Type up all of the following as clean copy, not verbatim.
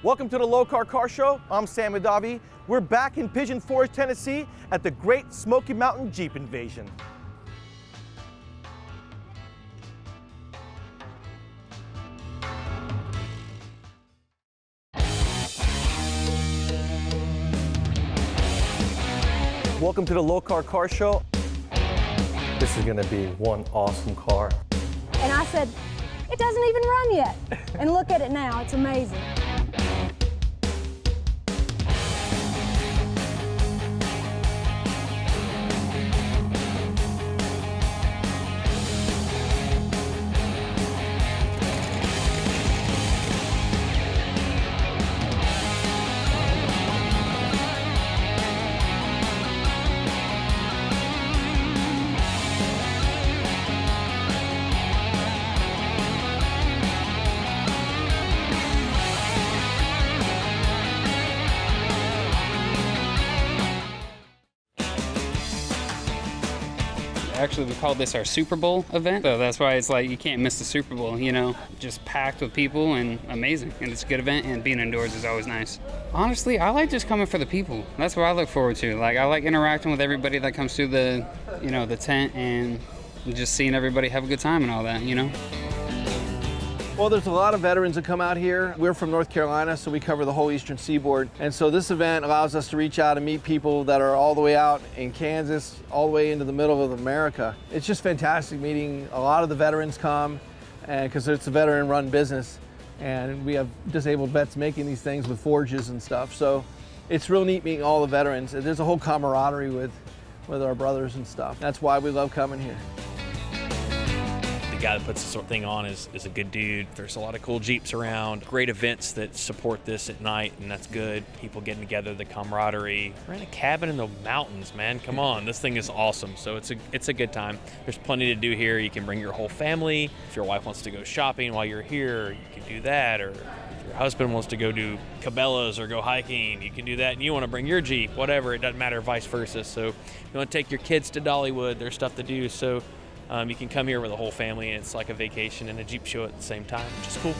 Welcome to the Lokar Car Show. I'm Sam Adavi. We're back in Pigeon Forge, Tennessee at the Great Smoky Mountain Jeep Invasion. Welcome to the Lokar Car Show. This is gonna be one awesome car. And I said, it doesn't even run yet. And look at it now, it's amazing. Actually, we call this our Super Bowl event, so that's why it's like you can't miss the Super Bowl, you know? Just packed with people and amazing, and it's a good event, and being indoors is always nice. Honestly, I like just coming for the people. That's what I look forward to. Like, I like interacting with everybody that comes through the, you know, the tent, and just seeing everybody have a good time and all that, you know? Well, there's a lot of veterans that come out here. We're from North Carolina, so we cover the whole eastern seaboard. And so this event allows us to reach out and meet people that are all the way out in Kansas, all the way into the middle of America. It's just fantastic meeting. A lot of the veterans come, and because it's a veteran-run business, and we have disabled vets making these things with forges and stuff. So it's real neat meeting all the veterans. There's a whole camaraderie with our brothers and stuff. That's why we love coming here. The guy that puts this sort of thing on is a good dude. There's a lot of cool Jeeps around, great events that support this at night, and that's good. People getting together, the camaraderie. We're in a cabin in the mountains, man. Come on, this thing is awesome. So it's a good time. There's plenty to do here. You can bring your whole family. If your wife wants to go shopping while you're here, you can do that. Or if your husband wants to go do Cabela's or go hiking, you can do that. And you want to bring your Jeep, whatever, it doesn't matter, vice versa. So if you want to take your kids to Dollywood, there's stuff to do. So you can come here with a whole family, and it's like a vacation and a Jeep show at the same time, which is cool.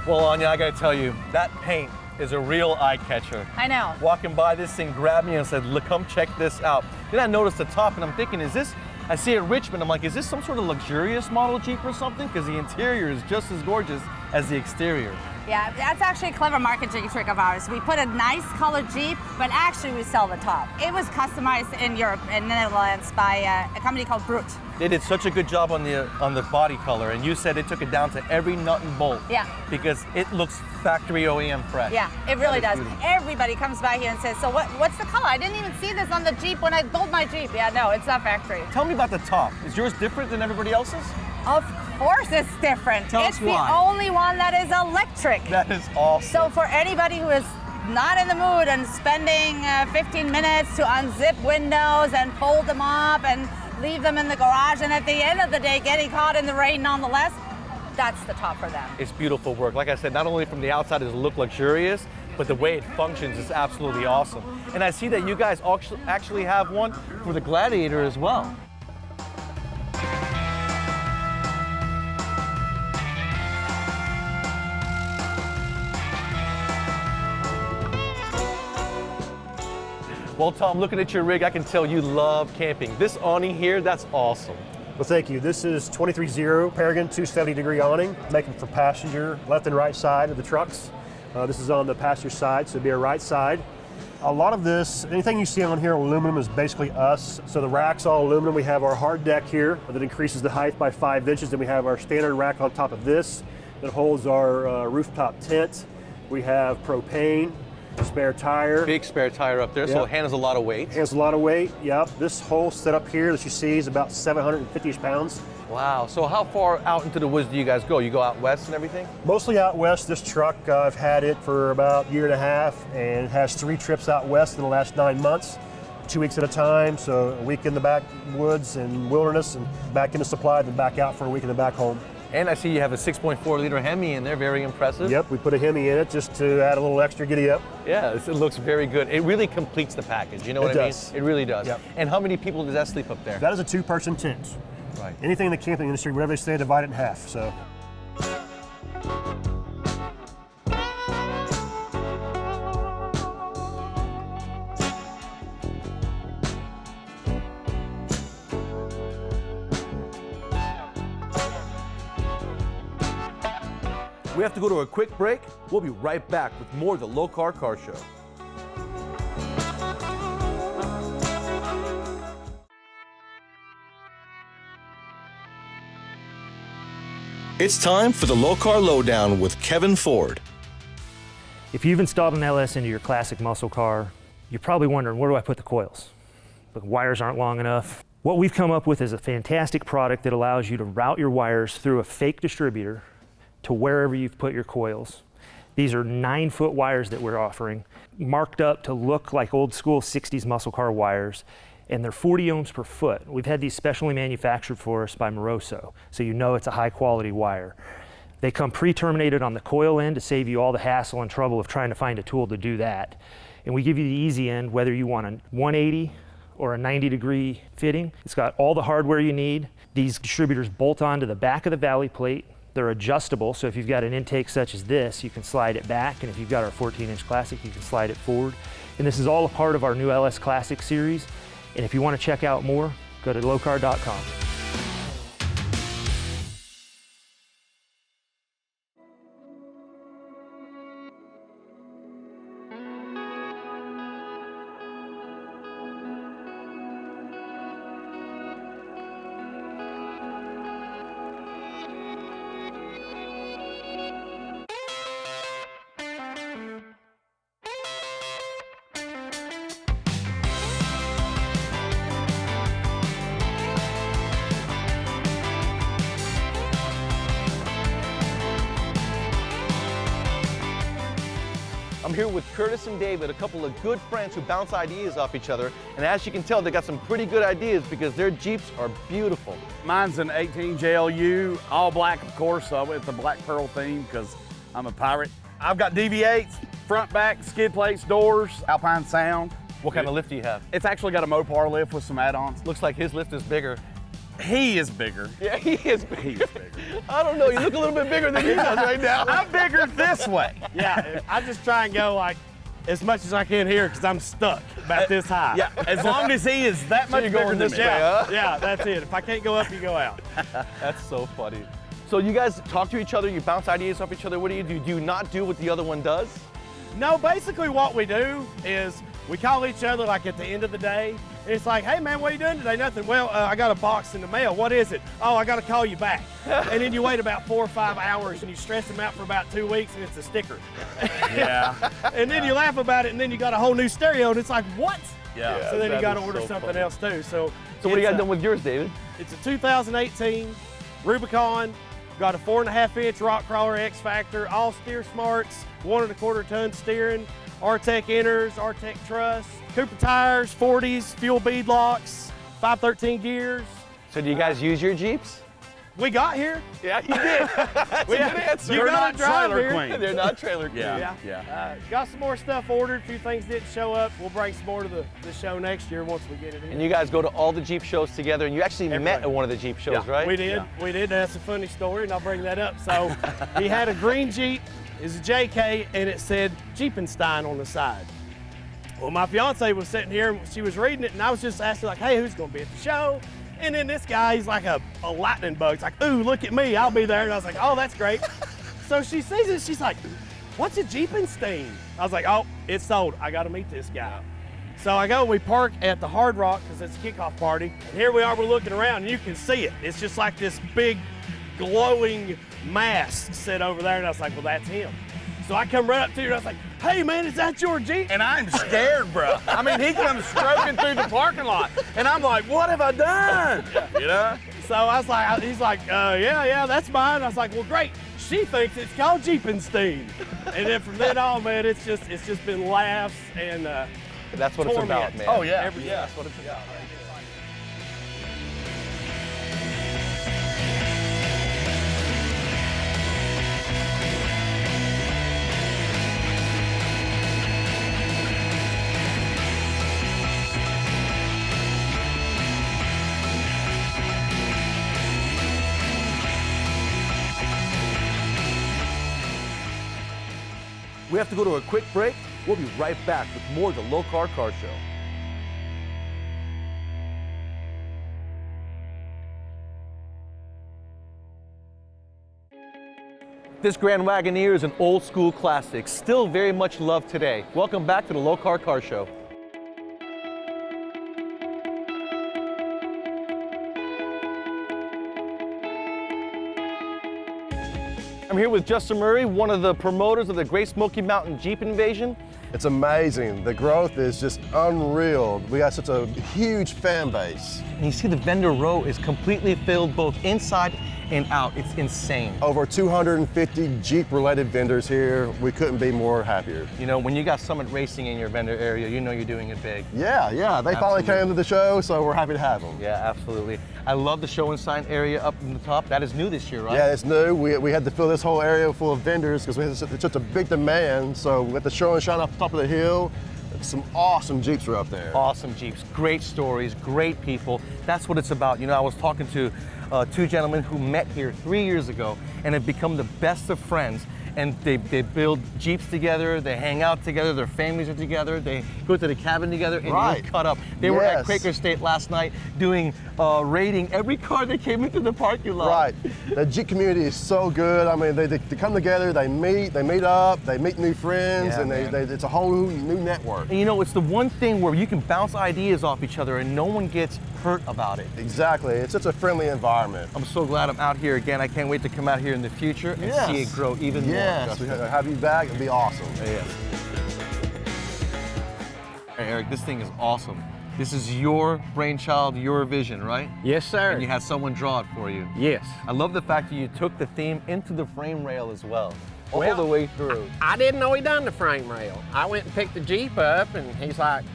Well, Anya, I gotta tell you, that paint is a real eye catcher. I know. Walking by this thing grabbed me and said, look, come check this out. Then I noticed the top and I'm thinking, I see it at Richmond, I'm like, is this some sort of luxurious model Jeep or something? Because the interior is just as gorgeous as the exterior. Yeah, that's actually a clever marketing trick of ours. We put a nice colored Jeep, but actually we sell the top. It was customized in Europe, in the Netherlands, by a company called Brute. They did such a good job on the body color, and you said it took it down to every nut and bolt. Yeah. Because it looks factory OEM fresh. Yeah, it really does. Beautiful. Everybody comes by here and says, so what's the color? I didn't even see this on the Jeep when I built my Jeep. Yeah, no, it's not factory. Tell me about the top. Is yours different than everybody else's? Of course it's different. Tell it's us why. The only one that is electric. That is awesome. So for anybody who is not in the mood and spending 15 minutes to unzip windows and fold them up and leave them in the garage, and at the end of the day getting caught in the rain nonetheless, that's the top for them. It's beautiful work. Like I said, not only from the outside does it look luxurious, but the way it functions is absolutely awesome. And I see that you guys actually have one for the Gladiator as well. Well, Tom, looking at your rig, I can tell you love camping. This awning here, that's awesome. Well, thank you. This is 23-0 Paragon 270-degree awning, making for passenger left and right side of the trucks. This is on the passenger side, so it'd be a right side. A lot of this, anything you see on here aluminum is basically us. So the rack's all aluminum. We have our hard deck here that increases the height by 5 inches. Then we have our standard rack on top of this that holds our rooftop tent. We have propane, spare tire. Big spare tire up there, so it handles a lot of weight. Handles a lot of weight, yep. This whole setup here that you see is about 750 pounds. Wow, so how far out into the woods do you guys go? You go out west and everything? Mostly out west. This truck, I've had it for about a year and a half, and it has 3 trips out west in the last 9 months, 2 weeks at a time. So a week in the backwoods and wilderness, and back into supply, then back out for a week and then back home. And I see you have a 6.4 liter Hemi in there, very impressive. Yep, we put a Hemi in it just to add a little extra giddy up. Yeah, it looks very good. It really completes the package, you know what I mean? It does. It really does. Yep. And how many people does that sleep up there? That is a 2-person tent. Right. Anything in the camping industry, whatever they say, divide it in half. So. We have to go to a quick break. We'll be right back with more of the Lokar Car Show. It's time for the Lokar Lowdown with Kevin Ford. If you've installed an LS into your classic muscle car, you're probably wondering, where do I put the coils? The wires aren't long enough. What we've come up with is a fantastic product that allows you to route your wires through a fake distributor to wherever you've put your coils. These are 9-foot wires that we're offering, marked up to look like old school 60s muscle car wires, and they're 40 ohms per foot. We've had these specially manufactured for us by Moroso, so you know it's a high quality wire. They come pre-terminated on the coil end to save you all the hassle and trouble of trying to find a tool to do that. And we give you the easy end, whether you want a 180 or a 90-degree fitting. It's got all the hardware you need. These distributors bolt onto the back of the valley plate. They're adjustable, so if you've got an intake such as this, you can slide it back, and if you've got our 14-inch Classic, you can slide it forward. And this is all a part of our new LS Classic series. And if you want to check out more, go to lokar.com. I'm here with Curtis and David, a couple of good friends who bounce ideas off each other. And as you can tell, they got some pretty good ideas because their Jeeps are beautiful. Mine's an 18 JLU, all black, of course, with the black pearl theme because I'm a pirate. I've got DV8s, front, back, skid plates, doors, Alpine Sound. What kind of lift do you have? It's actually got a Mopar lift with some add-ons. Looks like his lift is bigger. He is bigger. Yeah, he is bigger. He's bigger. I don't know, you look a little bit bigger than he does right now. I'm bigger this way. Yeah, I just try and go like as much as I can here because I'm stuck about this high. Yeah, as long as he is that much you're bigger going than this me. way, huh? Yeah, that's it. If I can't go up, you go out. That's so funny. So you guys talk to each other, you bounce ideas off each other. What do you do? Do you not do what the other one does? No, basically what we do is we call each other like at the end of the day. It's like, hey man, what are you doing today? Nothing. Well, I got a box in the mail. What is it? Oh, I got to call you back. And then you wait about 4 or 5 hours and you stress them out for about 2 weeks and it's a sticker. Yeah. And then you laugh about it and then you got a whole new stereo and it's like, what? Yeah, so then you that got to is order so something funny. else too. So what do you got done with yours, David? It's a 2018 Rubicon. Got a 4.5-inch rock crawler X Factor, all steer smarts, 1 1/4 ton steering, R-Tech inners, R-Tech truss, Cooper tires, 40s, fuel bead locks, 513 gears. So do you guys use your Jeeps? We got here. Yeah, you did. That's a good answer. You gotta drive here. They're not trailer queen. Yeah. Got some more stuff ordered. A few things didn't show up. We'll bring some more to the show next year once we get it in. And you guys go to all the Jeep shows together, and you actually met at one of the Jeep shows, right? We did. We did. That's a funny story, and I'll bring that up. So he had a green Jeep. It's a JK, and it said Jeepenstein on the side. Well, my fiance was sitting here, and she was reading it, and I was just asking, like, hey, who's going to be at the show? And then this guy, he's like a lightning bug. He's like, ooh, look at me, I'll be there. And I was like, oh, that's great. So she sees it, she's like, what's a Jeepenstein? I was like, oh, it's sold. I got to meet this guy. So I go, we park at the Hard Rock because it's a kickoff party. And here we are, we're looking around, and you can see it. It's just like this big glowing mass set over there. And I was like, well, that's him. So I come right up to you and I was like, hey man, is that your Jeep? And I'm scared, bro. I mean, he comes stroking through the parking lot and I'm like, what have I done? You know? So I was like, he's like, yeah, that's mine. I was like, well, great. She thinks it's called Jeepenstein. And then from then on, man, it's just been laughs and that's what it's about, man. Oh yeah. That's what it's about. We have to go to a quick break. We'll be right back with more of the Lokar Car Show. This Grand Wagoneer is an old school classic, still very much loved today. Welcome back to the Lokar Car Show. I'm here with Justin Murray, one of the promoters of the Great Smoky Mountain Jeep Invasion. It's amazing. The growth is just unreal. We got such a huge fan base. And you see the vendor row is completely filled both inside and out. It's insane. Over 250 Jeep-related vendors here. We couldn't be more happier. You know, when you got Summit Racing in your vendor area, you know you're doing it big. Yeah. They finally came to the show, so we're happy to have them. Yeah, absolutely. I love the show and sign area up in the top. That is new this year, right? Yeah, it's new. We had to fill this whole area full of vendors because we had such a big demand. So we had the show and shine up the top of the hill. Some awesome Jeeps are up there. Awesome Jeeps, great stories, great people. That's what it's about. You know, I was talking to two gentlemen who met here 3 years ago and have become the best of friends. And they build Jeeps together, they hang out together, their families are together, they go to the cabin together, and you cut up. They were at Quaker State last night doing raiding every car that came into the parking lot. Right. The Jeep community is so good. I mean, they come together, they meet up, they meet new friends, and it's a whole new network. And you know, it's the one thing where you can bounce ideas off each other and no one gets hurt about it. Exactly. It's such a friendly environment. I'm so glad I'm out here again. I can't wait to come out here in the future and see it grow even more. Yes, we have you back. It'd be awesome. Yeah. Hey, Eric, this thing is awesome. This is your brainchild, your vision, right? Yes, sir. And you had someone draw it for you. Yes. I love the fact that you took the theme into the frame rail as well, all the way through. I didn't know he done the frame rail. I went and picked the Jeep up, and he's like,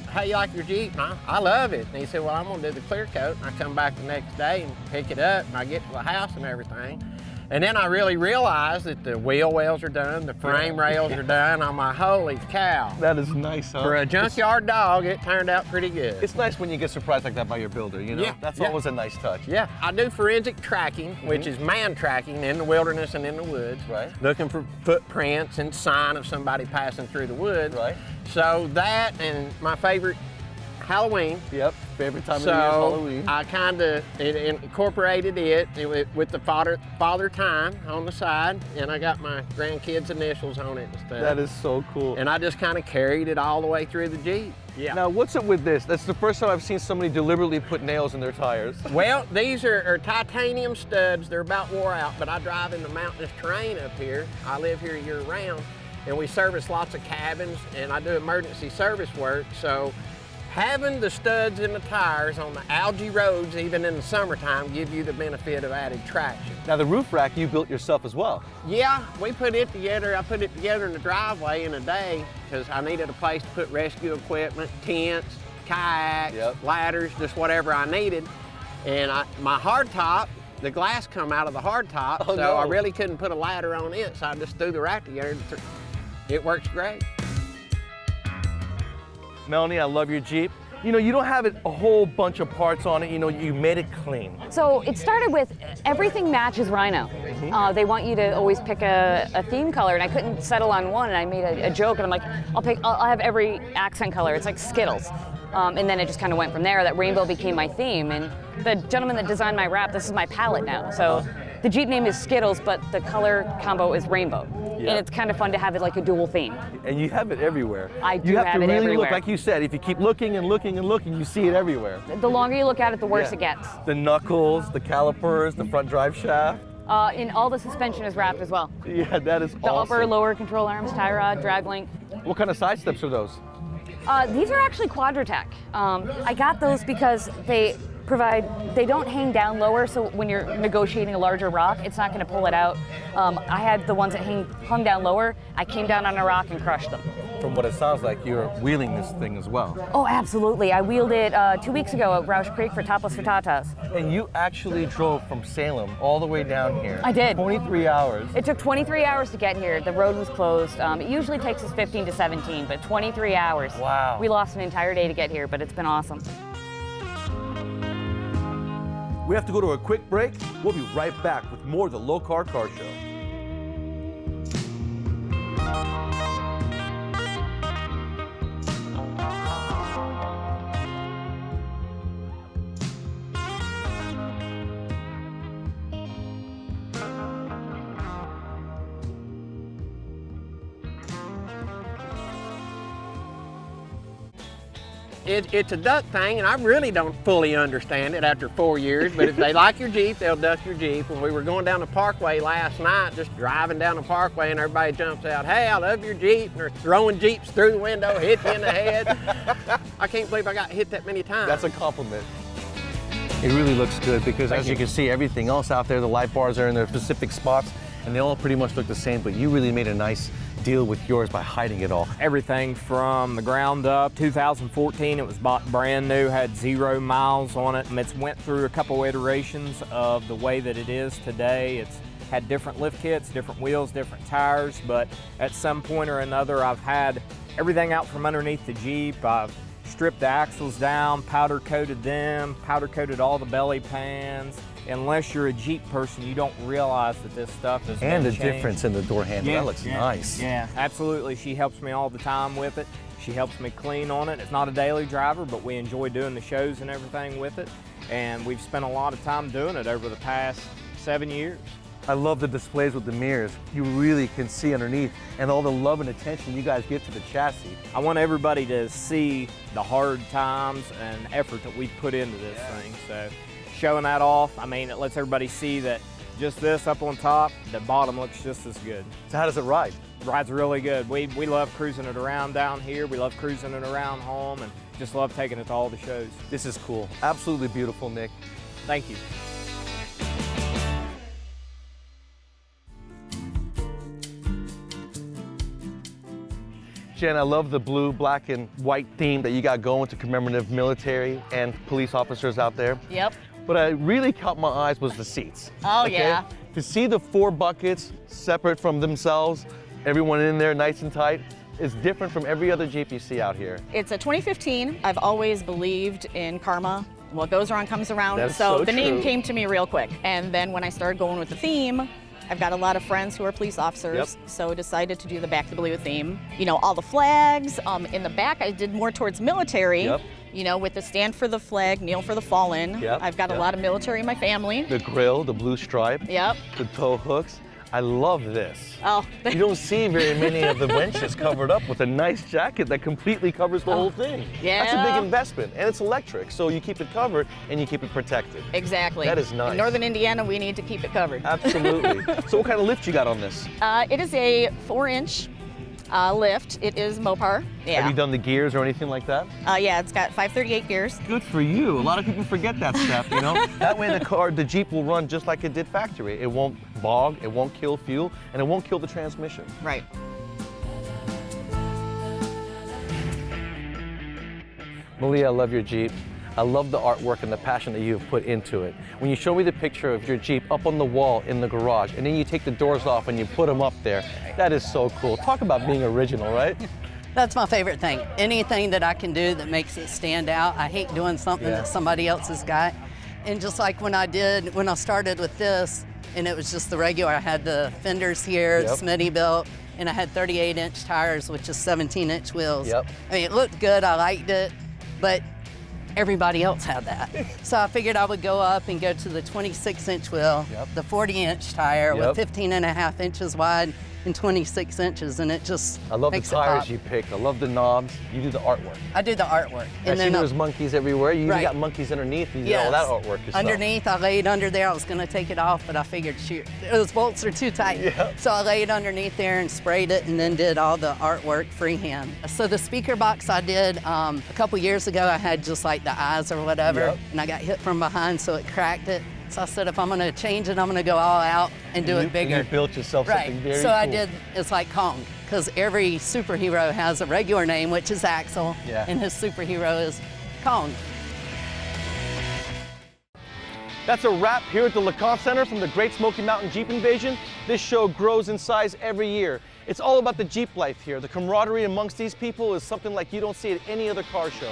"How you like your Jeep?" And I love it. And he said, "Well, I'm gonna do the clear coat." And I come back the next day and pick it up, and I get to the house and everything. And then I really realized that the wheel wells are done, the frame rails are done. I'm like, holy cow. That is nice, huh? For a junkyard dog, it turned out pretty good. It's nice when you get surprised like that by your builder, you know? Yeah, That's always a nice touch. Yeah, I do forensic tracking, which is man tracking in the wilderness and in the woods. Right. Looking for footprints and sign of somebody passing through the woods. Right. So that and my favorite, Halloween. Yep, favorite time of the year is Halloween. I kind of incorporated it with the father time on the side, and I got my grandkids' initials on it and stuff. That is so cool. And I just kind of carried it all the way through the Jeep. Yeah. Now, what's it with this? That's the first time I've seen somebody deliberately put nails in their tires. Well, these are titanium studs. They're about wore out, but I drive in the mountainous terrain up here. I live here year round, and we service lots of cabins, and I do emergency service work. So having the studs in the tires on the algae roads, even in the summertime, give you the benefit of added traction. Now, the roof rack you built yourself as well. Yeah, we put it together. I put it together in the driveway in a day because I needed a place to put rescue equipment, tents, kayaks, ladders, just whatever I needed. And my hardtop, the glass come out of the hardtop, so I really couldn't put a ladder on it, so I just threw the rack together. It works great. Melanie, I love your Jeep. You know, you don't have a whole bunch of parts on it. You know, you made it clean. So it started with everything matches Rhino. They want you to always pick a theme color, and I couldn't settle on one. And I made a joke, and I'm like, I'll have every accent color. It's like Skittles. And then it just kind of went from there. That rainbow became my theme. And the gentleman that designed my wrap, this is my palette now. So the Jeep name is Skittles, but the color combo is rainbow. And it's kind of fun to have it like a dual theme. And you have it everywhere. I do have have to it really everywhere. look, like you said, if you keep looking and looking and looking, you see it everywhere. The longer you look at it, the worse it gets. The knuckles, the calipers, the front drive shaft. And all the suspension is wrapped as well. Yeah, that is The awesome. upper, lower control arms, tie rod, drag link. What kind of side steps are those? These are actually Quadratec. I got those because they don't hang down lower, so when you're negotiating a larger rock, it's not going to pull it out. I had the ones that hung down lower. I came down on a rock and crushed them. From what it sounds like, you're wheeling this thing as well. Oh, absolutely. I wheeled it 2 weeks ago at Roush Creek for Topless for Tatas. And you actually drove from Salem all the way down here. I did. 23 hours. It took 23 hours to get here. The road was closed. It usually takes us 15 to 17, but 23 hours. Wow. We lost an entire day to get here, but it's been awesome. We have to go to a quick break. We'll be right back with more of the Lokar Car Show. it's a duck thing, and I really don't fully understand it after 4 years, but if they like your Jeep, they'll duck your Jeep. When we were going down the Parkway last night, just driving down the Parkway, and everybody jumps out, hey, I love your Jeep, and they're throwing Jeeps through the window, hit you in the head. I can't believe I got hit that many times. That's a compliment. It really looks good because as you can see, everything else out there, the light bars are in their specific spots, and they all pretty much look the same, but you really made a nice deal with yours by hiding it all. Everything from the ground up. 2014, it was bought brand new, had 0 miles on it, and it's went through a couple iterations of the way that it is today. It's had different lift kits, different wheels, different tires, but at some point or another, I've had everything out from underneath the Jeep. I've stripped the axles down, powder coated them, powder coated all the belly pans. Unless you're a Jeep person, you don't realize that this stuff is And the difference in the door handle, that looks nice. Yeah, absolutely. She helps me all the time with it. She helps me clean on it. It's not a daily driver, but we enjoy doing the shows and everything with it. And we've spent a lot of time doing it over the past 7 years. I love the displays with the mirrors. You really can see underneath and all the love and attention you guys give to the chassis. I want everybody to see the hard times and effort that we've put into this thing. So showing that off, I mean, it lets everybody see that just this up on top, the bottom looks just as good. So how does it ride? Rides really good. We love cruising it around down here. We love cruising it around home and just love taking it to all the shows. This is cool. Absolutely beautiful, Nick. Thank you. Jen, I love the blue, black, and white theme that you got going to commemorative military and police officers out there. Yep. What I really caught my eyes was the seats. Oh, yeah. To see the 4 buckets separate from themselves, everyone in there nice and tight, is different from every other Jeep you see out here. It's a 2015. I've always believed in karma. What goes around comes around. That's so so the name true. came to me real quick. And then when I started going with the theme, I've got a lot of friends who are police officers, so decided to do the Back to Blue theme. You know, all the flags. In the back, I did more towards military. You know, with the stand for the flag, kneel for the fallen. I've got a lot of military in my family. The grill, the blue stripe. The tow hooks. I love this. Oh. You don't see very many of the winches covered up with a nice jacket that completely covers the whole thing. That's a big investment, and it's electric, so you keep it covered and you keep it protected. Exactly. That is nice. In Northern Indiana, we need to keep it covered. Absolutely. So what kind of lift you got on this? It is a 4-inch lift. It is Mopar. Have you done the gears or anything like that? Yeah, it's got 538 gears. Good for you. A lot of people forget that step, you know? That way the Jeep will run just like it did factory. It won't bog, it won't kill fuel, and it won't kill the transmission. Right. Malia, I love your Jeep. I love the artwork and the passion that you've put into it. When you show me the picture of your Jeep up on the wall in the garage, and then you take the doors off and you put them up there, that is so cool. Talk about being original, right? That's my favorite thing. Anything that I can do that makes it stand out. I hate doing something that somebody else has got. And just like when I started with this, and it was just the regular, I had the fenders here, Smitty built, and I had 38-inch tires, which is 17-inch wheels. I mean, it looked good, I liked it, but everybody else had that. So I figured I would go up and go to the 26-inch wheel, the 40-inch tire with 15.5 inches wide and 26 inches, and it just I love the makes tires you picked. I love the knobs. You do the artwork. I do the artwork. I see there's monkeys everywhere. You even got monkeys underneath. You did all that artwork yourself. Underneath, I laid under there. I was going to take it off, but I figured, shoot, those bolts are too tight. So I laid underneath there and sprayed it, and then did all the artwork freehand. So the speaker box I did a couple years ago, I had just like the eyes or whatever, and I got hit from behind, so it cracked it. So I said, if I'm going to change it, I'm going to go all out and do it bigger. And you built yourself something very So cool. I did, it's like Kong, because every superhero has a regular name, which is Axel, and his superhero is Kong. That's a wrap here at the Lokar Center from the Great Smoky Mountain Jeep Invasion. This show grows in size every year. It's all about the Jeep life here. The camaraderie amongst these people is something like you don't see at any other car show.